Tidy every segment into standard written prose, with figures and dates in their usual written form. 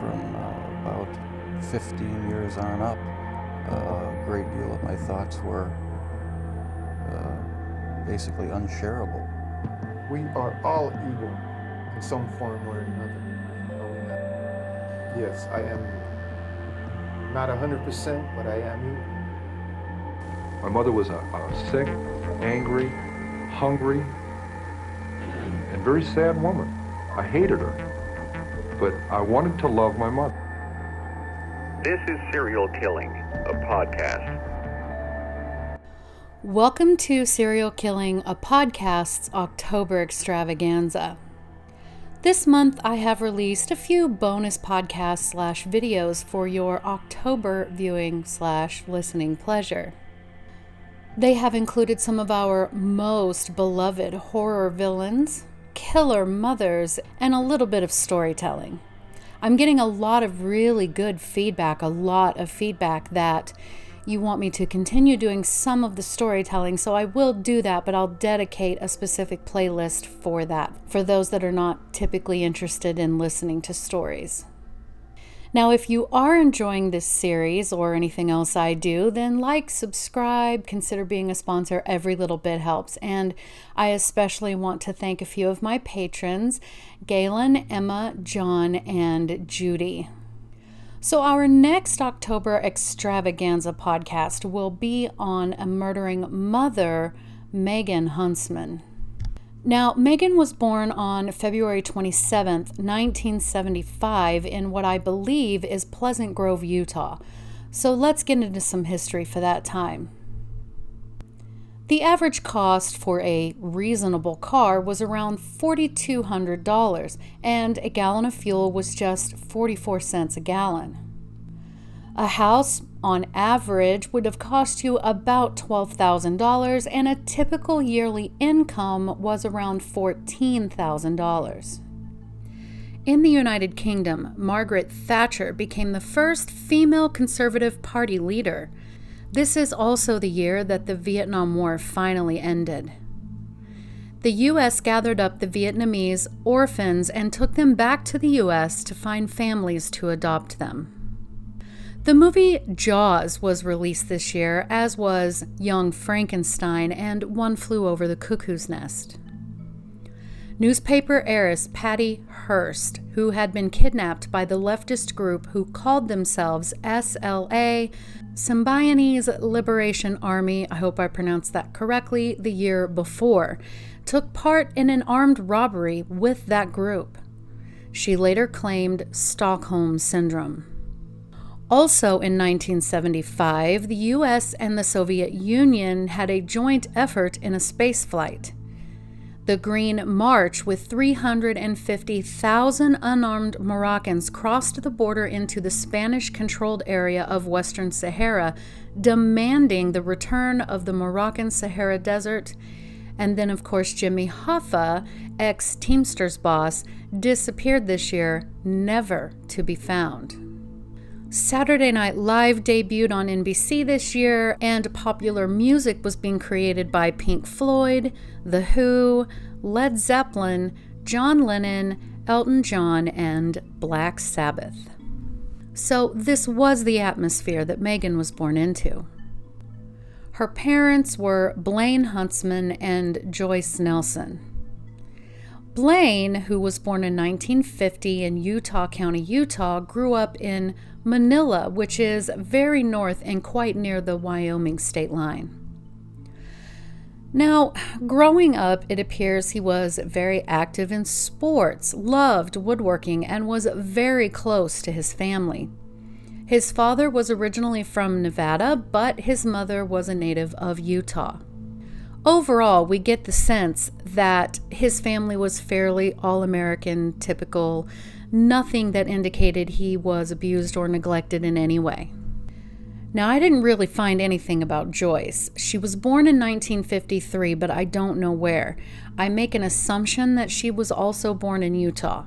from about 15 years on up, a great deal of my thoughts were basically unshareable. We are all evil in some form or another. Yes, I am not 100%, but I am evil. My mother was a sick, angry, hungry, and very sad woman. I hated her, but I wanted to love my mother. This is Serial Killing, a podcast. Welcome to Serial Killing, a podcast's October extravaganza. This month I have released a few bonus podcasts / videos for your October viewing / listening pleasure. They have included some of our most beloved horror villains, killer mothers, and a little bit of storytelling. I'm getting a lot of really good feedback, that you want me to continue doing some of the storytelling, so I will do that, but I'll dedicate a specific playlist for that, for those that are not typically interested in listening to stories. Now, if you are enjoying this series or anything else I do, then like, subscribe, consider being a sponsor. Every little bit helps. And I especially want to thank a few of my patrons, Galen, Emma, John, and Judy. So our next October extravaganza podcast will be on a murdering mother, Megan Huntsman. Now, Megan was born on February 27th, 1975 in what I believe is Pleasant Grove, Utah. So let's get into some history for that time. The average cost for a reasonable car was around $4,200, and a gallon of fuel was just 44 cents a gallon. A house, on average, would have cost you about $12,000, and a typical yearly income was around $14,000. In the United Kingdom, Margaret Thatcher became the first female Conservative Party leader. This is also the year that the Vietnam War finally ended. The U.S. gathered up the Vietnamese orphans and took them back to the U.S. to find families to adopt them. The movie Jaws was released this year, as was Young Frankenstein and One Flew Over the Cuckoo's Nest. Newspaper heiress Patty Hearst, who had been kidnapped by the leftist group who called themselves SLA, Symbionese Liberation Army, I hope I pronounced that correctly, the year before, took part in an armed robbery with that group. She later claimed Stockholm Syndrome. Also in 1975, the U.S. and the Soviet Union had a joint effort in a space flight. The Green March, with 350,000 unarmed Moroccans, crossed the border into the Spanish-controlled area of Western Sahara, demanding the return of the Moroccan Sahara Desert. And then, of course, Jimmy Hoffa, ex-Teamsters boss, disappeared this year, never to be found. Saturday Night Live debuted on NBC this year, and popular music was being created by Pink Floyd, The Who, Led Zeppelin, John Lennon, Elton John, and Black Sabbath. So this was the atmosphere that Megan was born into. Her parents were Blaine Huntsman and Joyce Nelson. Blaine, who was born in 1950 in Utah County, Utah, grew up in Manila, which is very north and quite near the Wyoming state line. Now, growing up, it appears he was very active in sports, loved woodworking, and was very close to his family. His father was originally from Nevada, but his mother was a native of Utah. Overall, we get the sense that his family was fairly all-American, typical, nothing that indicated he was abused or neglected in any way. Now, I didn't really find anything about Joyce. She was born in 1953, but I don't know where. I make an assumption that she was also born in Utah.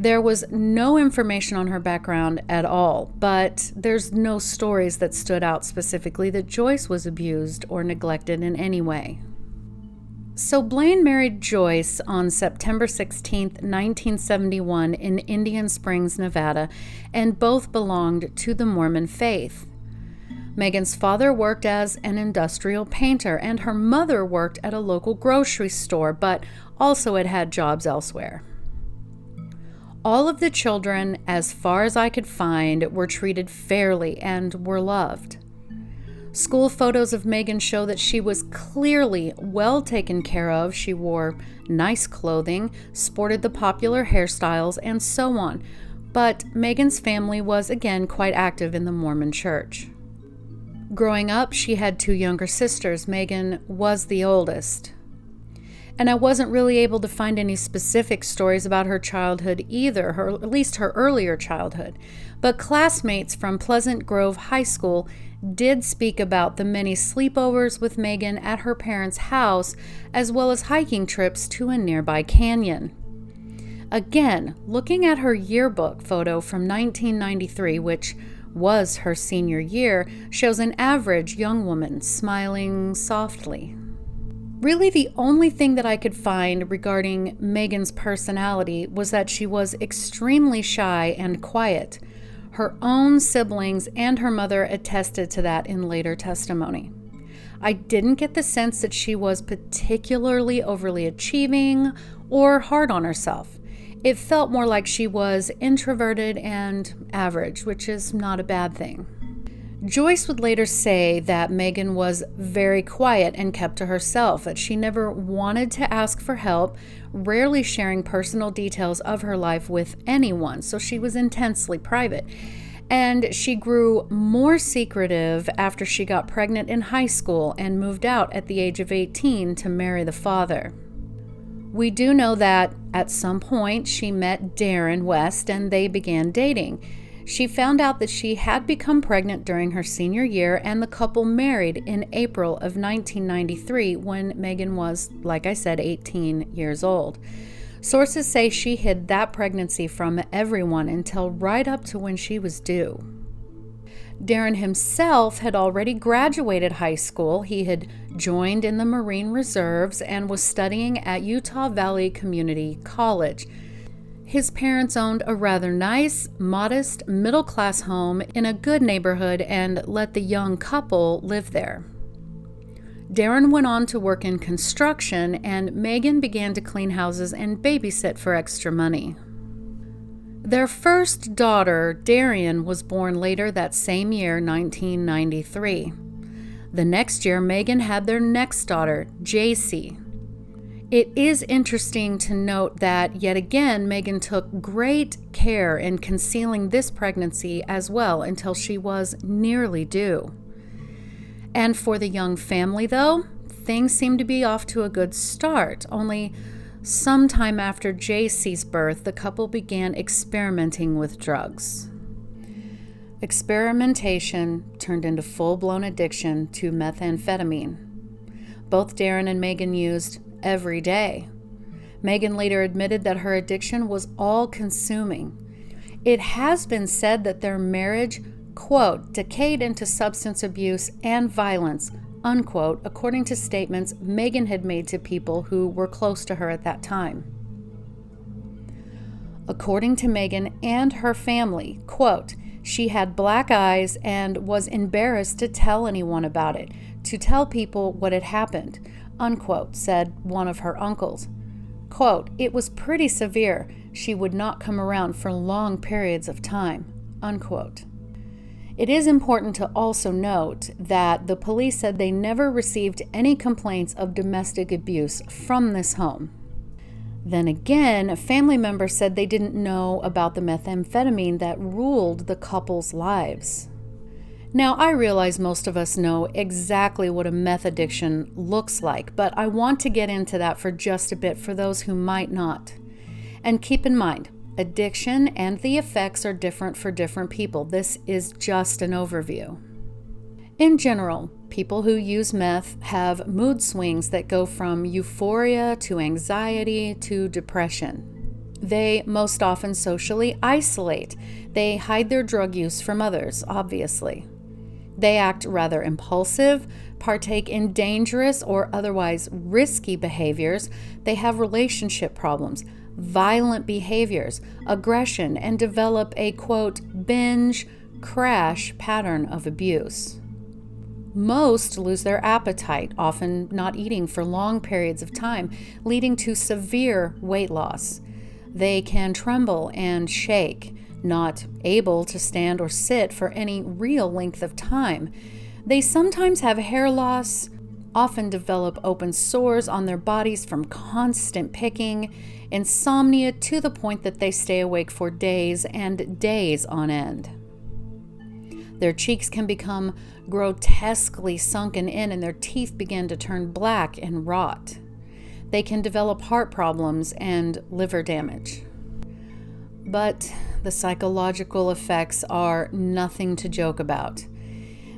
There was no information on her background at all, but there's no stories that stood out specifically that Joyce was abused or neglected in any way. So Blaine married Joyce on September 16, 1971 in Indian Springs, Nevada, and both belonged to the Mormon faith. Megan's father worked as an industrial painter, and her mother worked at a local grocery store, but also had jobs elsewhere. All of the children, as far as I could find, were treated fairly and were loved. School photos of Megan show that she was clearly well taken care of. She wore nice clothing, sported the popular hairstyles, and so on. But Megan's family was again quite active in the Mormon church. Growing up, she had 2 younger sisters. Megan was the oldest. And I wasn't really able to find any specific stories about her childhood either, at least her earlier childhood. But classmates from Pleasant Grove High School did speak about the many sleepovers with Megan at her parents' house, as well as hiking trips to a nearby canyon. Again, looking at her yearbook photo from 1993, which was her senior year, shows an average young woman smiling softly. Really, the only thing that I could find regarding Megan's personality was that she was extremely shy and quiet. Her own siblings and her mother attested to that in later testimony. I didn't get the sense that she was particularly overly achieving or hard on herself. It felt more like she was introverted and average, which is not a bad thing. Joyce would later say that Megan was very quiet and kept to herself, that she never wanted to ask for help, rarely sharing personal details of her life with anyone, so she was intensely private. And she grew more secretive after she got pregnant in high school and moved out at the age of 18 to marry the father. We do know that at some point she met Darren West and they began dating. She found out that she had become pregnant during her senior year, and the couple married in April of 1993 when Megan was, like I said, 18 years old. Sources say she hid that pregnancy from everyone until right up to when she was due. Darren himself had already graduated high school. He had joined in the Marine Reserves and was studying at Utah Valley Community College. His parents owned a rather nice, modest, middle-class home in a good neighborhood and let the young couple live there. Darren went on to work in construction, and Megan began to clean houses and babysit for extra money. Their first daughter, Darian, was born later that same year, 1993. The next year, Megan had their next daughter, JC. It is interesting to note that, yet again, Megan took great care in concealing this pregnancy as well until she was nearly due. And for the young family, though, things seemed to be off to a good start. Only sometime after JC's birth, the couple began experimenting with drugs. Experimentation turned into full-blown addiction to methamphetamine. Both Darren and Megan used every day. Megan later admitted that her addiction was all-consuming. It has been said that their marriage, quote, decayed into substance abuse and violence, unquote, according to statements Megan had made to people who were close to her at that time. According to Megan and her family, quote, she had black eyes and was embarrassed to tell anyone about it, to tell people what had happened, unquote, said one of her uncles. Quote, it was pretty severe. She would not come around for long periods of time, unquote. It is important to also note that the police said they never received any complaints of domestic abuse from this home. Then again, a family member said they didn't know about the methamphetamine that ruled the couple's lives. Now, I realize most of us know exactly what a meth addiction looks like, but I want to get into that for just a bit for those who might not. And keep in mind, addiction and the effects are different for different people. This is just an overview. In general, people who use meth have mood swings that go from euphoria to anxiety to depression. They most often socially isolate. They hide their drug use from others, obviously. They act rather impulsive, partake in dangerous or otherwise risky behaviors. They have relationship problems, violent behaviors, aggression, and develop a, quote, binge, crash pattern of abuse. Most lose their appetite, often not eating for long periods of time, leading to severe weight loss. They can tremble and shake, not able to stand or sit for any real length of time. They sometimes have hair loss, often develop open sores on their bodies from constant picking, insomnia to the point that they stay awake for days and days on end. Their cheeks can become grotesquely sunken in and their teeth begin to turn black and rot. They can develop heart problems and liver damage. But the psychological effects are nothing to joke about.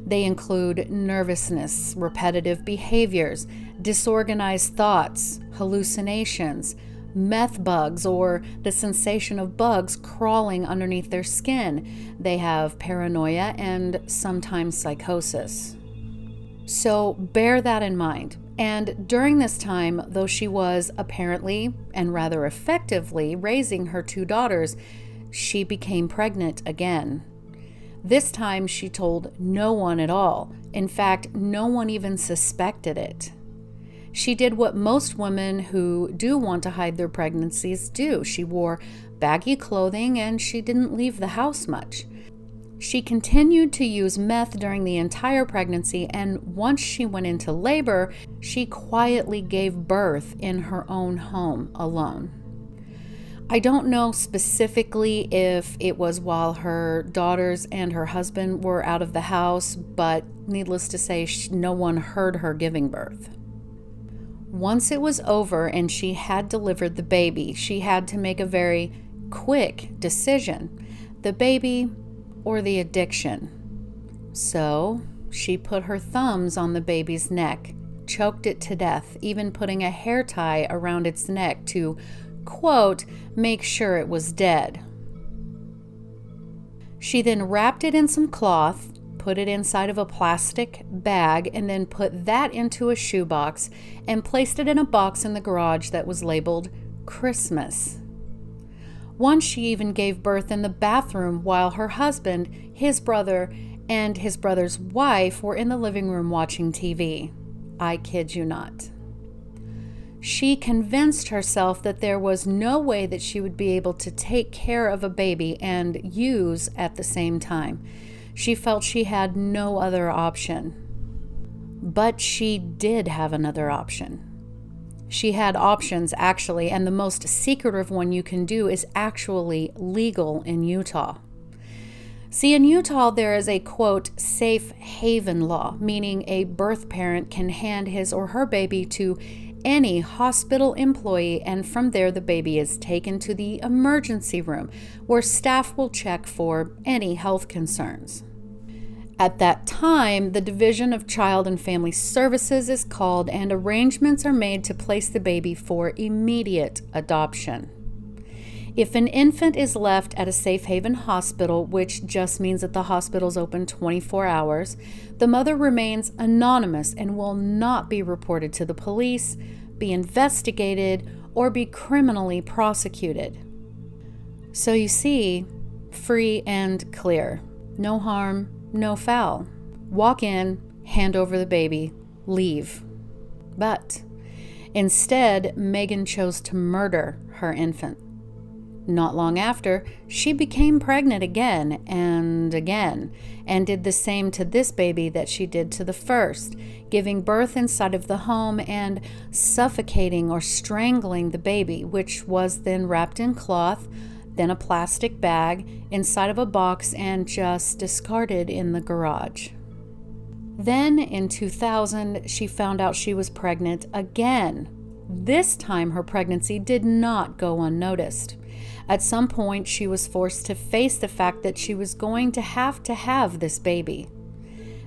They include nervousness, repetitive behaviors, disorganized thoughts, hallucinations, meth bugs, or the sensation of bugs crawling underneath their skin. They have paranoia and sometimes psychosis. So bear that in mind. And during this time, though she was apparently and rather effectively raising her 2 daughters, she became pregnant again. This time she told no one at all. In fact, no one even suspected it. She did what most women who do want to hide their pregnancies do. She wore baggy clothing and she didn't leave the house much. She continued to use meth during the entire pregnancy, and once she went into labor, she quietly gave birth in her own home alone. I don't know specifically if it was while her daughters and her husband were out of the house, but needless to say, no one heard her giving birth. Once it was over and she had delivered the baby, she had to make a very quick decision: the baby or the addiction. So she put her thumbs on the baby's neck, choked it to death, even putting a hair tie around its neck to, quote, make sure it was dead. She then wrapped it in some cloth, put it inside of a plastic bag, and then put that into a shoebox and placed it in a box in the garage that was labeled Christmas. Once she even gave birth in the bathroom while her husband, his brother, and his brother's wife were in the living room watching TV. I kid you not. She convinced herself that there was no way that she would be able to take care of a baby and use at the same time. She felt she had no other option. But she did have another option. She had options, actually, and the most secretive one you can do is actually legal in Utah. See, in Utah, there is a, quote, safe haven law, meaning a birth parent can hand his or her baby to any hospital employee, and from there the baby is taken to the emergency room, where staff will check for any health concerns. At that time, the Division of Child and Family Services is called, and arrangements are made to place the baby for immediate adoption. If an infant is left at a safe haven hospital, which just means that the hospital is open 24 hours, the mother remains anonymous and will not be reported to the police, be investigated, or be criminally prosecuted. So you see, free and clear. No harm, no foul. Walk in, hand over the baby, leave. But instead, Megan chose to murder her infant. Not long after, she became pregnant again and again, and did the same to this baby that she did to the first, giving birth inside of the home and suffocating or strangling the baby, which was then wrapped in cloth, then a plastic bag, inside of a box, and just discarded in the garage. Then, in 2000, she found out she was pregnant again. This time, her pregnancy did not go unnoticed. At some point, she was forced to face the fact that she was going to have this baby.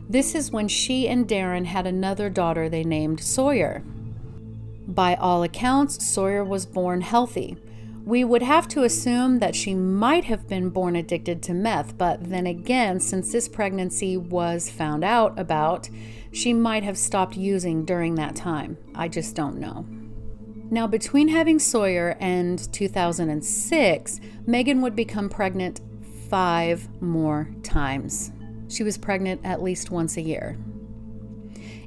This is when she and Darren had another daughter they named Sawyer. By all accounts, Sawyer was born healthy. We would have to assume that she might have been born addicted to meth, but then again, since this pregnancy was found out about, she might have stopped using during that time. I just don't know. Now, between having Sawyer and 2006, Megan would become pregnant 5 more times. She was pregnant at least once a year.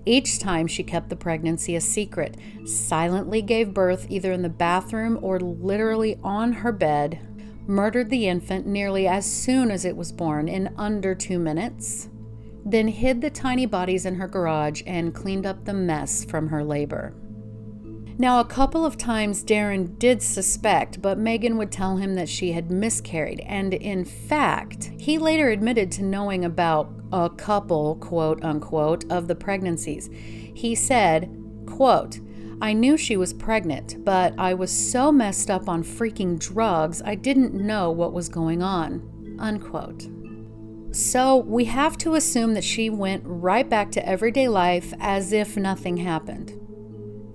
Each time she kept the pregnancy a secret, silently gave birth either in the bathroom or literally on her bed, murdered the infant nearly as soon as it was born in under 2 minutes, then hid the tiny bodies in her garage and cleaned up the mess from her labor. Now, a couple of times Darren did suspect, but Megan would tell him that she had miscarried, and in fact, he later admitted to knowing about a couple, quote unquote, of the pregnancies. He said, quote, "I knew she was pregnant, but I was so messed up on freaking drugs, I didn't know what was going on," unquote. So we have to assume that she went right back to everyday life as if nothing happened.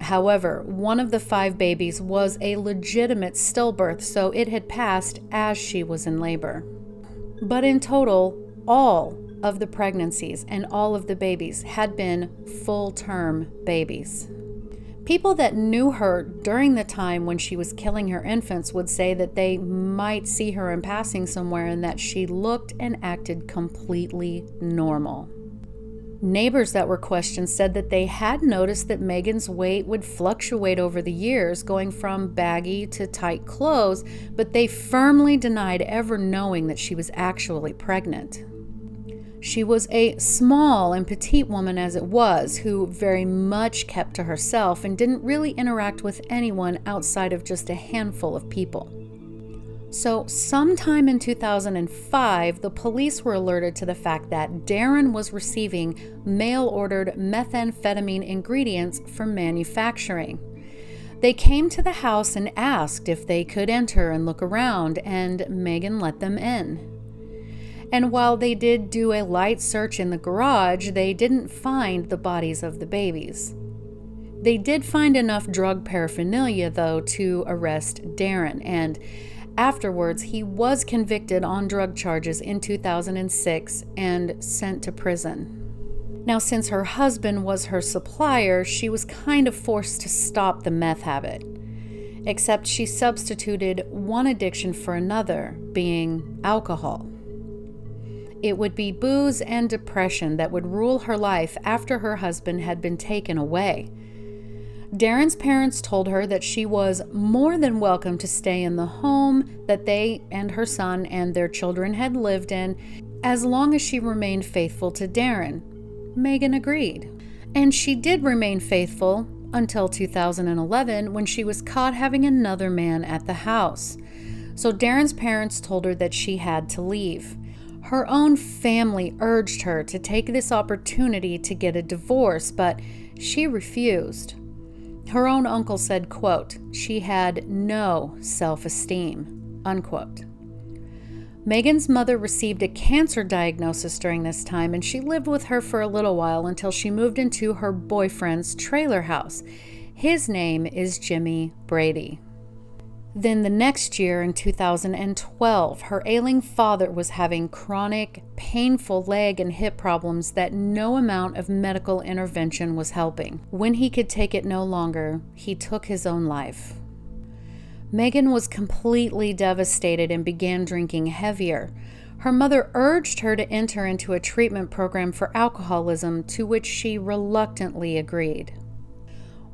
However, one of the 5 babies was a legitimate stillbirth, so it had passed as she was in labor. But in total, all of the pregnancies and all of the babies had been full-term babies. People that knew her during the time when she was killing her infants would say that they might see her in passing somewhere and that she looked and acted completely normal. Neighbors that were questioned said that they had noticed that Megan's weight would fluctuate over the years, going from baggy to tight clothes, but they firmly denied ever knowing that she was actually pregnant. She was a small and petite woman as it was, who very much kept to herself and didn't really interact with anyone outside of just a handful of people. So sometime in 2005, the police were alerted to the fact that Darren was receiving mail-ordered methamphetamine ingredients for manufacturing. They came to the house and asked if they could enter and look around, and Megan let them in. And while they did do a light search in the garage, they didn't find the bodies of the babies. They did find enough drug paraphernalia, though, to arrest Darren, and afterwards, he was convicted on drug charges in 2006 and sent to prison. Now, since her husband was her supplier, she was kind of forced to stop the meth habit. Except she substituted one addiction for another, being alcohol. It would be booze and depression that would rule her life after her husband had been taken away. Darren's parents told her that she was more than welcome to stay in the home that they and her son and their children had lived in, as long as she remained faithful to Darren. Megan agreed. And she did remain faithful until 2011, when she was caught having another man at the house. So Darren's parents told her that she had to leave. Her own family urged her to take this opportunity to get a divorce, but she refused. Her own uncle said, quote, "She had no self-esteem," unquote. Megan's mother received a cancer diagnosis during this time, and she lived with her for a little while until she moved into her boyfriend's trailer house. His name is Jimmy Brady. Then the next year, in 2012, her ailing father was having chronic, painful leg and hip problems that no amount of medical intervention was helping. When he could take it no longer, he took his own life. Megan was completely devastated and began drinking heavier. Her mother urged her to enter into a treatment program for alcoholism, to which she reluctantly agreed.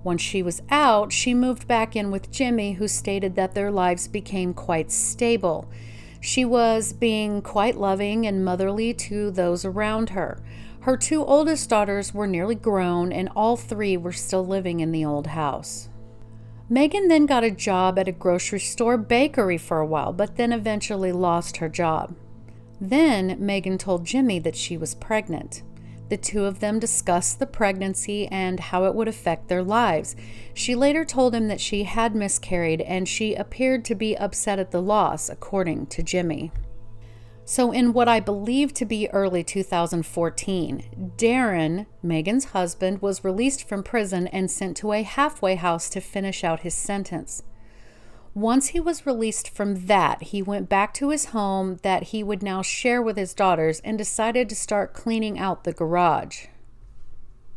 Once she was out, she moved back in with Jimmy, who stated that their lives became quite stable. She was being quite loving and motherly to those around her. Her 2 oldest daughters were nearly grown, and all 3 were still living in the old house. Megan then got a job at a grocery store bakery for a while, but then eventually lost her job. Then Megan told Jimmy that she was pregnant. The 2 of them discussed the pregnancy and how it would affect their lives. She later told him that she had miscarried, and she appeared to be upset at the loss, according to Jimmy. So in what I believe to be early 2014, Darren, Megan's husband, was released from prison and sent to a halfway house to finish out his sentence. Once he was released from that, he went back to his home that he would now share with his daughters and decided to start cleaning out the garage.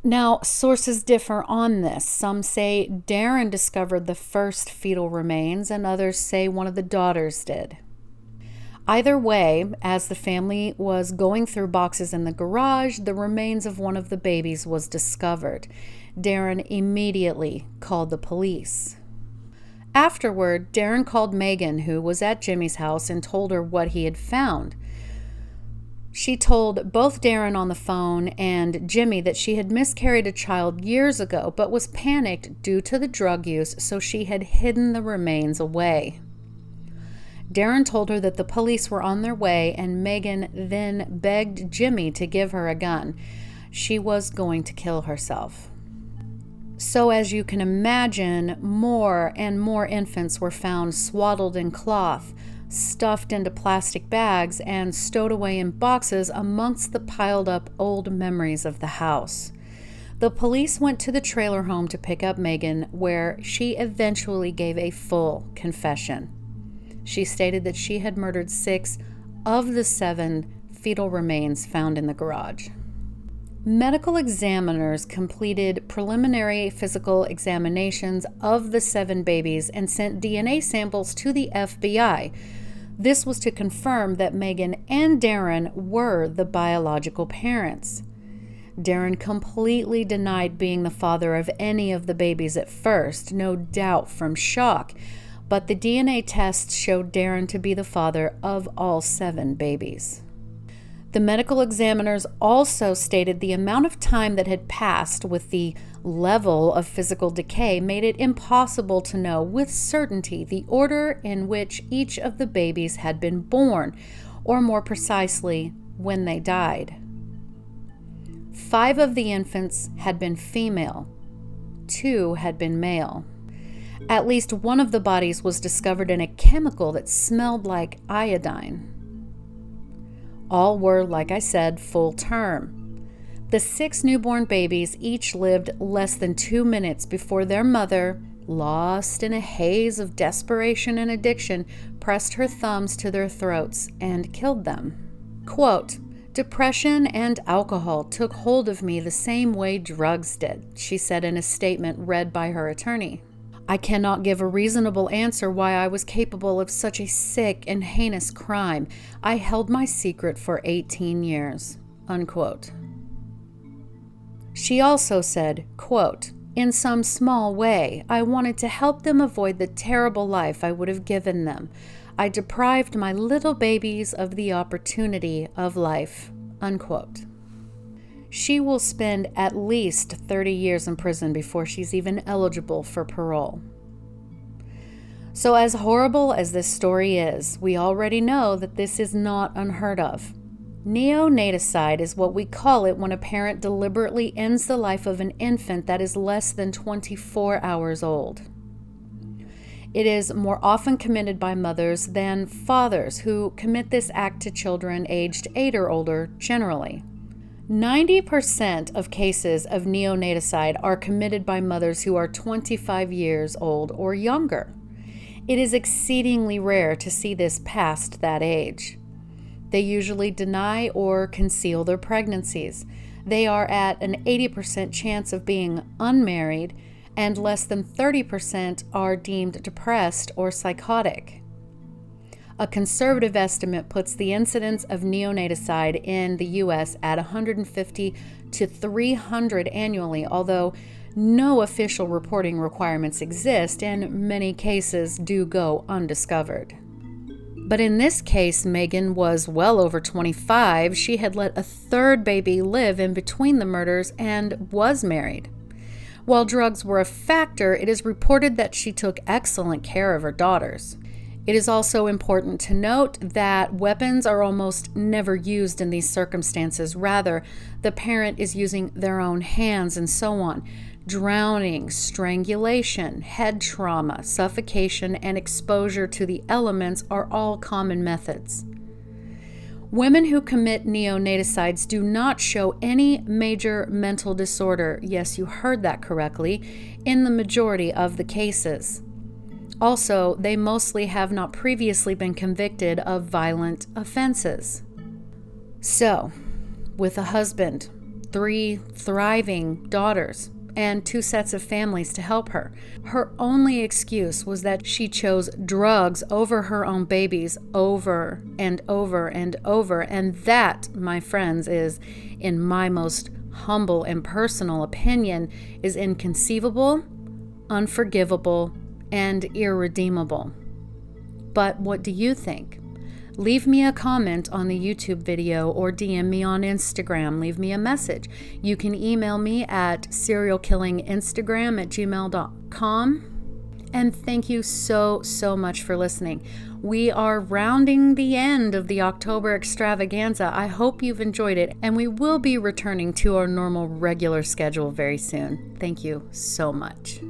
Now, sources differ on this. Some say Darren discovered the first fetal remains, and others say one of the daughters did. Either way, as the family was going through boxes in the garage, the remains of one of the babies was discovered. Darren immediately called the police. Afterward, Darren called Megan, who was at Jimmy's house, and told her what he had found. She told both Darren on the phone and Jimmy that she had miscarried a child years ago, but was panicked due to the drug use, so she had hidden the remains away. Darren told her that the police were on their way, and Megan then begged Jimmy to give her a gun. She was going to kill herself. So as you can imagine, more and more infants were found swaddled in cloth, stuffed into plastic bags, and stowed away in boxes amongst the piled up old memories of the house. The police went to the trailer home to pick up Megan, where she eventually gave a full confession. She stated that she had murdered 6 of the 7 fetal remains found in the garage. Medical examiners completed preliminary physical examinations of the 7 babies and sent DNA samples to the FBI. This was to confirm that Megan and Darren were the biological parents. Darren completely denied being the father of any of the babies at first, no doubt from shock, but the DNA tests showed Darren to be the father of all 7 babies. The medical examiners also stated the amount of time that had passed with the level of physical decay made it impossible to know with certainty the order in which each of the babies had been born, or more precisely, when they died. 5 of the infants had been female, 2 had been male. At least one of the bodies was discovered in a chemical that smelled like iodine. All were, like I said, full term. The 6 newborn babies each lived less than 2 minutes before their mother, lost in a haze of desperation and addiction, pressed her thumbs to their throats and killed them. Quote, "Depression and alcohol took hold of me the same way drugs did," she said in a statement read by her attorney. "I cannot give a reasonable answer why I was capable of such a sick and heinous crime. I held my secret for 18 years, unquote. She also said, quote, "In some small way, I wanted to help them avoid the terrible life I would have given them. I deprived my little babies of the opportunity of life," unquote. She will spend at least 30 years in prison before she's even eligible for parole. So as horrible as this story is, we already know that this is not unheard of. Neonaticide is what we call it when a parent deliberately ends the life of an infant that is less than 24 hours old. It is more often committed by mothers than fathers, who commit this act to children aged 8 or older generally. 90% of cases of neonaticide are committed by mothers who are 25 years old or younger. It is exceedingly rare to see this past that age. They usually deny or conceal their pregnancies. They are at an 80% chance of being unmarried, and less than 30% are deemed depressed or psychotic. A conservative estimate puts the incidence of neonaticide in the U.S. at 150 to 300 annually, although no official reporting requirements exist and many cases do go undiscovered. But in this case, Megan was well over 25. She had let a 3rd baby live in between the murders and was married. While drugs were a factor, it is reported that she took excellent care of her daughters. It is also important to note that weapons are almost never used in these circumstances. Rather, the parent is using their own hands and so on. Drowning, strangulation, head trauma, suffocation, and exposure to the elements are all common methods. Women who commit neonaticides do not show any major mental disorder, yes, you heard that correctly, in the majority of the cases. Also, they mostly have not previously been convicted of violent offenses. So, with a husband, 3 thriving daughters, and 2 sets of families to help her, her only excuse was that she chose drugs over her own babies over and over and over. And that, my friends, is, in my most humble and personal opinion, is inconceivable, unforgivable, and irredeemable. But what do you think? Leave me a comment on the YouTube video or DM me on Instagram. Leave me a message. You can email me at serialkillinginstagram@gmail.com. And thank you so much for listening. We are rounding the end of the October extravaganza. I hope you've enjoyed it, and we will be returning to our normal regular schedule very soon. Thank you so much.